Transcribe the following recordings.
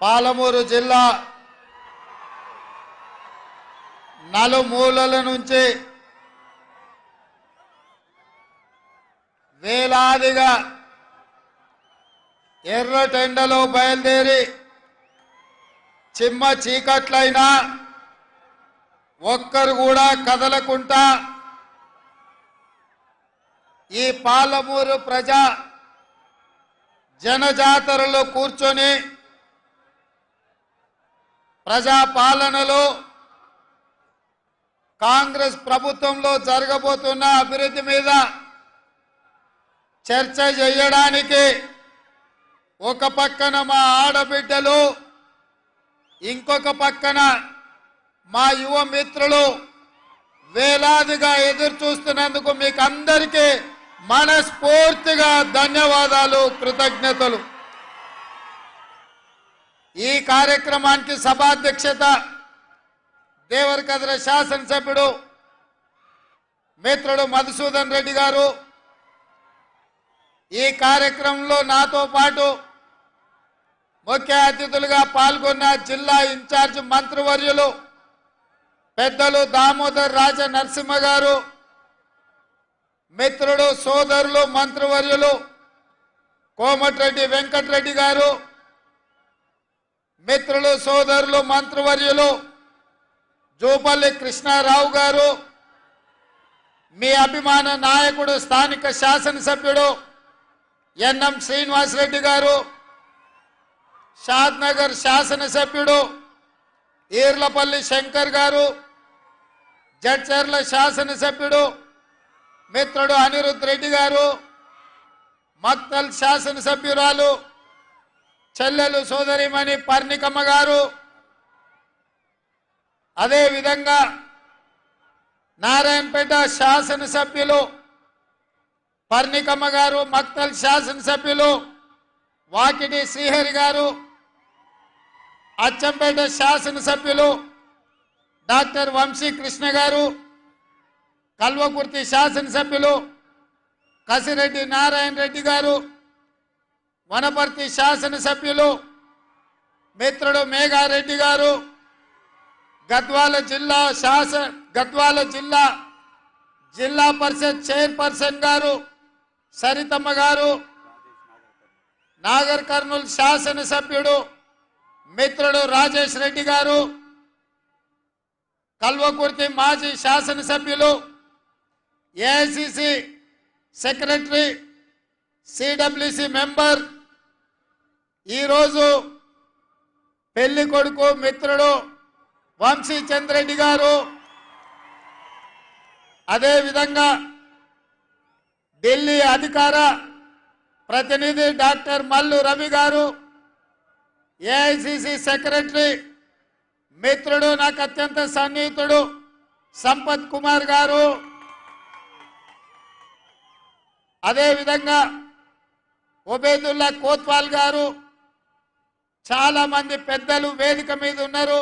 పాలమూరు జిల్లా నలుమూలల నుంచి వేలాదిగా ఎర్రటెండలో బయలుదేరి చిమ్మ చీకట్లైనా ఒక్కరు కూడా కదలకుండా ఈ పాలమూరు ప్రజా జనజాతరలో కూర్చొని ప్రజా పాలనలో కాంగ్రెస్ ప్రభుత్వంలో జరగబోతున్న అభివృద్ధి మీద చర్చ చేయడానికి ఒక పక్కన మా ఆడబిడ్డలు ఇంకొక పక్కన మా యువ మిత్రులు వేలాదిగా ఎదురు చూస్తున్నందుకు మీకు అందరికీ మనస్ఫూర్తిగా ధన్యవాదాలు, కృతజ్ఞతలు. ఈ కార్యక్రమానికి సభాధ్యక్షత దేవరకద్ర శాసనసభ్యుడు మిత్రుడు మధుసూదన్ రెడ్డి గారు, ఈ కార్యక్రమంలో నాతో పాటు ముఖ్య అతిథులుగా పాల్గొన్న జిల్లా ఇన్ఛార్జ్ మంత్రివర్యులు పెద్దలు దామోదర్ రాజ నరసింహ గారు, మిత్రుడు సోదరులు మంత్రివర్యులు కోమటిరెడ్డి వెంకటరెడ్డి గారు, మిత్రులు సోదరులు మంత్రివర్యులు జూపల్లి కృష్ణారావు గారు, మీ అభిమాన నాయకుడు స్థానిక శాసనసభ్యుడు ఎన్ఎం శ్రీనివాసరెడ్డి గారు, షాద్నగర్ శాసనసభ్యుడు ఈర్లపల్లి శంకర్ గారు, జడ్చర్ల శాసనసభ్యుడు మిత్రుడు అనిరుద్ రెడ్డి గారు, మక్తల్ శాసనసభ్యురాలు చెల్లెలు సోదరిమణి పర్ణికమ్మ గారు, అదేవిధంగా నారాయణపేట శాసనసభ్యులు పర్ణికమ్మ గారు, మక్తల్ శాసనసభ్యులు వాకిటి శ్రీహరి గారు, అచ్చంపేట శాసనసభ్యులు డాక్టర్ వంశీ కృష్ణ గారు, కల్వకుర్తి శాసనసభ్యులు కసిరెడ్డి నారాయణ రెడ్డి గారు, వనపర్తి శాసనసభ్యులు మిత్రుడు మేఘారెడ్డి గారు, గద్వాల జిల్లా జిల్లా పరిషత్ చైర్పర్సన్ గారు సరితమ్మ గారు, నాగర్ కర్నూలు శాసనసభ్యుడు మిత్రుడు రాజేష్ రెడ్డి గారు, కల్వకుర్తి మాజీ శాసనసభ్యులు ఏఐసిసి సెక్రటరీ సిడబ్ల్యూసి మెంబర్, ఈరోజు పెళ్లి కొడుకు మిత్రుడు వంశీ చంద్రెడ్డి గారు, అదేవిధంగా ఢిల్లీ అధికార ప్రతినిధి డాక్టర్ మల్లు రవి గారు, ఏఐసిసి సెక్రటరీ మిత్రుడు నాకు అత్యంత సన్నిహితుడు సంపత్ కుమార్ గారు, అదేవిధంగా ఒబేదుల్లా కోత్వాల్ గారు, చాలా మంది పెద్దలు వేదిక మీద ఉన్నారు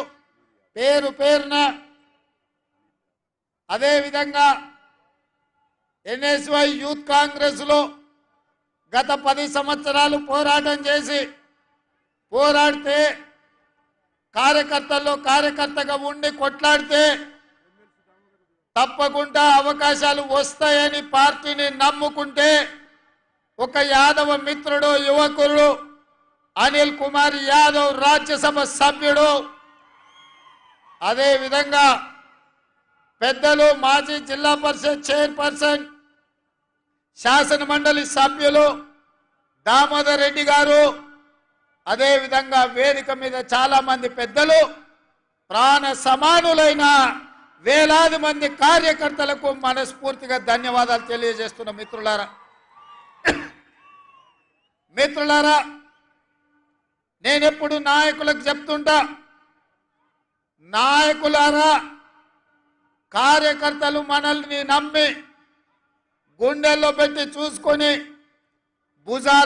పేరు పేరున. అదేవిధంగా ఎన్ఎస్వై యూత్ కాంగ్రెస్ లో గత 10 సంవత్సరాలు పోరాటం చేసి పోరాడితే కార్యకర్తగా ఉండి కొట్లాడితే తప్పకుండా అవకాశాలు వస్తాయని పార్టీని నమ్ముకుంటే ఒక యాదవ మిత్రుడు యువకుడు అనిల్ కుమార్ యాదవ్ రాజ్యసభ సభ్యుడు, అదేవిధంగా పెద్దలు మాజీ జిల్లా పరిషత్ చైర్పర్సన్ శాసన మండలి సభ్యులు దామోదర్ రెడ్డి గారు, అదేవిధంగా వేదిక మీద చాలా మంది పెద్దలు ప్రాణ సమానులైన వేలాది మంది కార్యకర్తలకు మనస్ఫూర్తిగా ధన్యవాదాలు తెలియజేస్తున్న మిత్రులారా, నేనెప్పుడు నాయకులకు చెప్తుంటా, నాయకులారా కార్యకర్తలు మనల్ని నమ్మి గుండెల్లో పెట్టి చూసుకొని భుజాలు